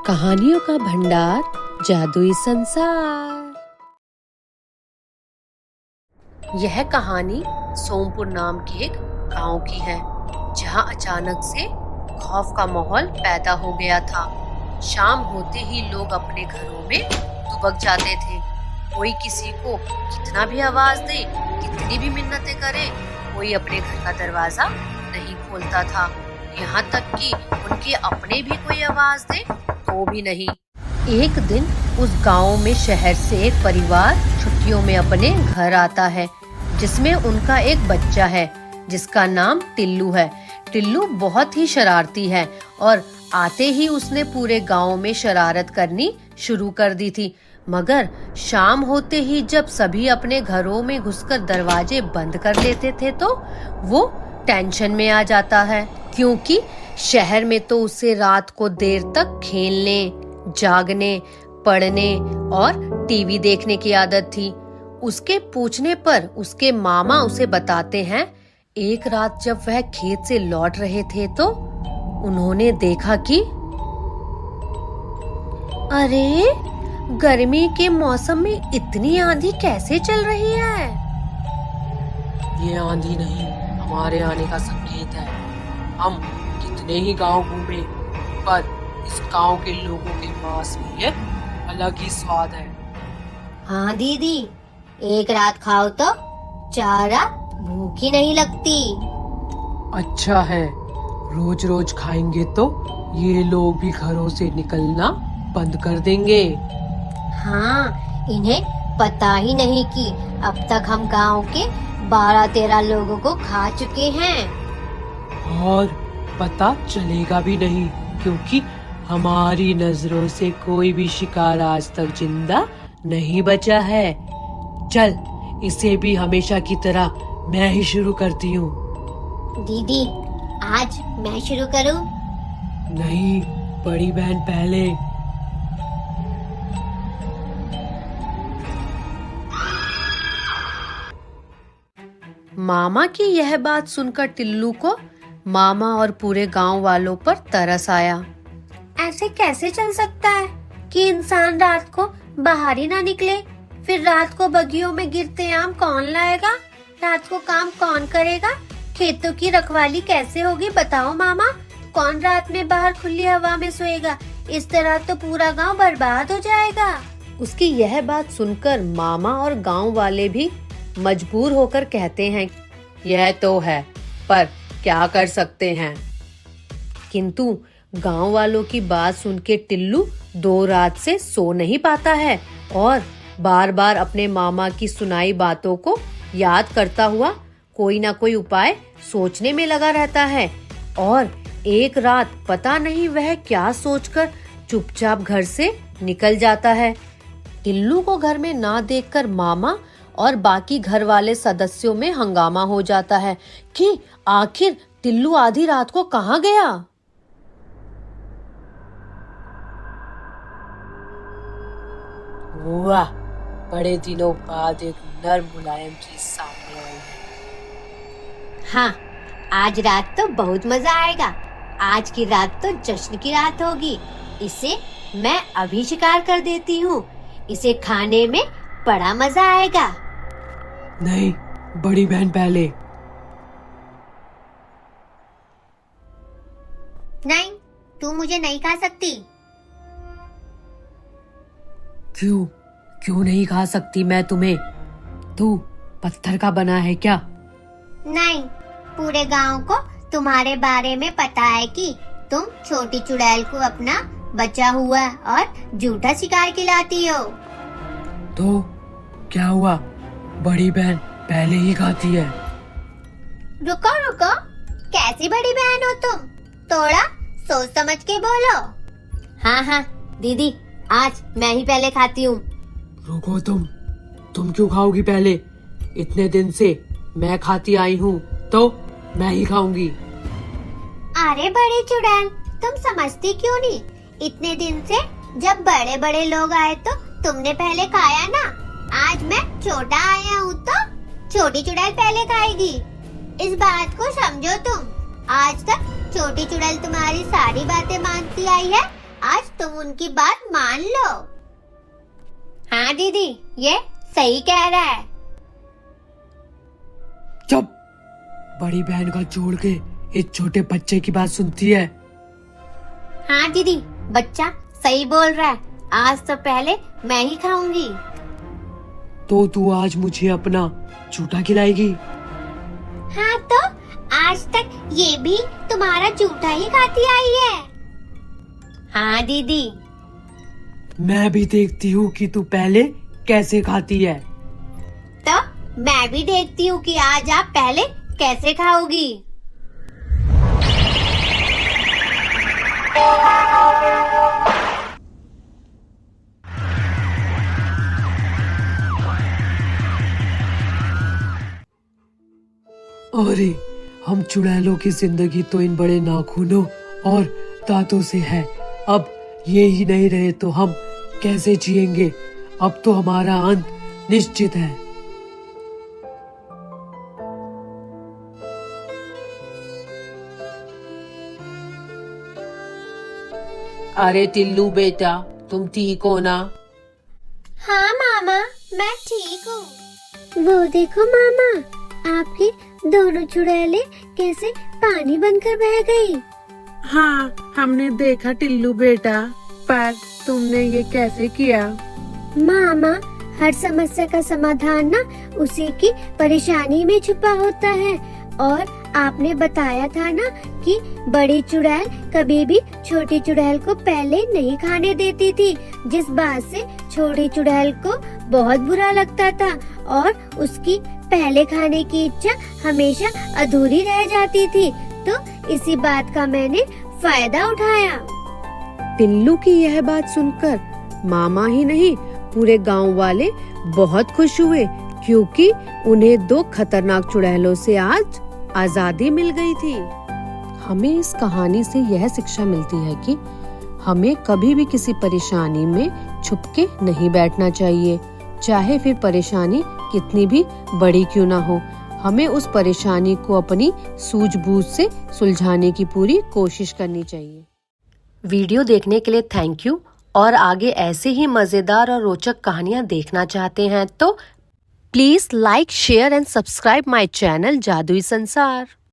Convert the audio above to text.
कहानियों का भंडार, जादुई संसार। यह कहानी सोमपुर नाम के एक गांव की है, जहां अचानक से खौफ का माहौल पैदा हो गया था। शाम होते ही लोग अपने घरों में दुबक जाते थे। कोई किसी को कितना भी आवाज दे, कितनी भी मिन्नतें करे, कोई अपने घर का दरवाजा नहीं खोलता था। यहाँ तक कि उनके अपने भी कोई आवाज दे तो भी नहीं। एक दिन उस गांव में शहर से एक परिवार छुट्टियों में अपने घर आता है, जिसमें उनका एक बच्चा है जिसका नाम टिल्लू है। टिल्लू बहुत ही शरारती है और आते ही उसने पूरे गांव में शरारत करनी शुरू कर दी थी। मगर शाम होते ही जब सभी अपने घरों में घुसकर दरवाजे बंद कर लेते थे तो वो टेंशन में आ जाता है, क्योंकि शहर में तो उसे रात को देर तक खेलने, जागने, पढ़ने और टीवी देखने की आदत थी। उसके पूछने पर उसके मामा उसे बताते हैं, एक रात जब वह खेत से लौट रहे थे तो उन्होंने देखा कि अरे, गर्मी के मौसम में इतनी आंधी कैसे चल रही है? ये आंधी नहीं, हमारे आने का संकेत है। हम कितने ही गांव घूमे, पर इस गांव के लोगों के मांस में एक अलग ही स्वाद है। हाँ दीदी, एक रात खाओ तो 4 रात भूख ही नहीं लगती। अच्छा है, रोज रोज खाएंगे तो ये लोग भी घरों से निकलना बंद कर देंगे। हाँ, इन्हें पता ही नहीं कि अब तक हम गांव के 12-13 लोगों को खा चुके हैं। और पता चलेगा भी नहीं, क्योंकि हमारी नजरों से कोई भी शिकार आज तक जिंदा नहीं बचा है। चल, इसे भी हमेशा की तरह मैं ही शुरू करती हूँ। दीदी, आज मैं शुरू करूँ? नहीं, बड़ी बहन पहले। मामा की यह बात सुनकर टिल्लू को मामा और पूरे गांव वालों पर तरस आया। ऐसे कैसे चल सकता है कि इंसान रात को बाहर ही ना निकले? फिर रात को बगियों में गिरते आम कौन लाएगा? रात को काम कौन करेगा? खेतों की रखवाली कैसे होगी? बताओ मामा, कौन रात में बाहर खुली हवा में सोएगा? इस तरह तो पूरा गांव बर्बाद हो जाएगा। उसकी यह बात सुनकर मामा और गांव वाले भी मजबूर होकर कहते हैं, यह तो है, पर क्या कर सकते हैं। किंतु गांव वालों की बात सुन के टिल्लू 2 रात से सो नहीं पाता है और बार बार अपने मामा की सुनाई बातों को याद करता हुआ कोई ना कोई उपाय सोचने में लगा रहता है। और एक रात पता नहीं वह क्या सोचकर चुपचाप घर से निकल जाता है। टिल्लू को घर में ना देखकर मामा और बाकी घर वाले सदस्यों में हंगामा हो जाता है कि आखिर टिल्लू आधी रात को कहाँ गया। वाह, बड़े दिनों बाद एक नर्म मुलायम चीज सामने आई है। हाँ, आज रात तो बहुत मजा आएगा। आज की रात तो जश्न की रात होगी। इसे मैं अभी शिकार कर देती हूँ। इसे खाने में बड़ा मजा आएगा। नहीं, बड़ी बहन पहले। नहीं, तू मुझे नहीं खा सकती। क्यों क्यों नहीं खा सकती मैं तुम्हें? तू पत्थर का बना है क्या? नहीं, पूरे गांव को तुम्हारे बारे में पता है कि तुम छोटी चुड़ैल को अपना बचा हुआ और झूठा शिकार खिलाती हो। तो क्या हुआ? बड़ी बहन पहले ही खाती है। रुको रुको, कैसी बड़ी बहन हो तुम? थोड़ा सोच समझ के बोलो। हाँ हाँ दीदी, आज मैं ही पहले खाती हूँ। रुको, तुम क्यों खाओगी पहले? इतने दिन से मैं खाती आई हूँ तो मैं ही खाऊंगी। अरे बड़ी चुड़ैल, तुम समझती क्यों नहीं? इतने दिन से जब बड़े बड़े लोग आए तो तुमने पहले खाया ना। आज मैं छोटा आया हूँ तो छोटी चुड़ैल पहले खाएगी। इस बात को समझो तुम। आज तक छोटी चुड़ैल तुम्हारी सारी बातें मानती आई है, आज तुम उनकी बात मान लो। हाँ दीदी, ये सही कह रहा है। चुप। बड़ी बहन का छोड़ के इस छोटे बच्चे की बात सुनती है। हाँ दीदी, बच्चा सही बोल रहा है। आज तो पहले मैं ही खाऊंगी। तो तू आज मुझे अपना झूठा खिलाएगी? हाँ तो आज तक ये भी तुम्हारा जूठा ही खाती आई है। हाँ दीदी। मैं भी देखती हूँ कि तू पहले कैसे खाती है। तो मैं भी देखती हूँ कि आज आप पहले कैसे खाओगी। अरे हम चुड़ैलों की जिंदगी तो इन बड़े नाखूनों और दांतों से है। अब ये ही नहीं रहे तो हम कैसे जिएंगे? अब तो हमारा अंत निश्चित है। अरे टिल्लू बेटा, तुम ठीक हो ना? हाँ मामा, मैं ठीक हूँ। वो देखो मामा, आपके दोनों चुड़ैलें कैसे पानी बनकर बह गई। हाँ, हमने देखा टिल्लू बेटा, पर तुमने ये कैसे किया? मामा, हर समस्या का समाधान ना उसी की परेशानी में छुपा होता है। और आपने बताया था ना कि बड़ी चुड़ैल कभी भी छोटी चुड़ैल को पहले नहीं खाने देती थी, जिस बात से छोटी चुड़ैल को बहुत बुरा लगता था और उसकी पहले खाने की इच्छा हमेशा अधूरी रह जाती थी। तो इसी बात का मैंने फायदा उठाया। टिल्लू की यह बात सुनकर मामा ही नहीं पूरे गांव वाले बहुत खुश हुए, क्योंकि उन्हें दो खतरनाक चुड़ैलों से आज आजादी मिल गई थी। हमें इस कहानी से यह शिक्षा मिलती है कि हमें कभी भी किसी परेशानी में छुप के नहीं बैठना चाहिए, चाहे फिर परेशानी कितनी भी बड़ी क्यों ना हो। हमें उस परेशानी को अपनी सूझबूझ से सुलझाने की पूरी कोशिश करनी चाहिए। वीडियो देखने के लिए थैंक यू। और आगे ऐसे ही मजेदार और रोचक कहानियां देखना चाहते हैं तो please like, share and subscribe my channel जादुई संसार।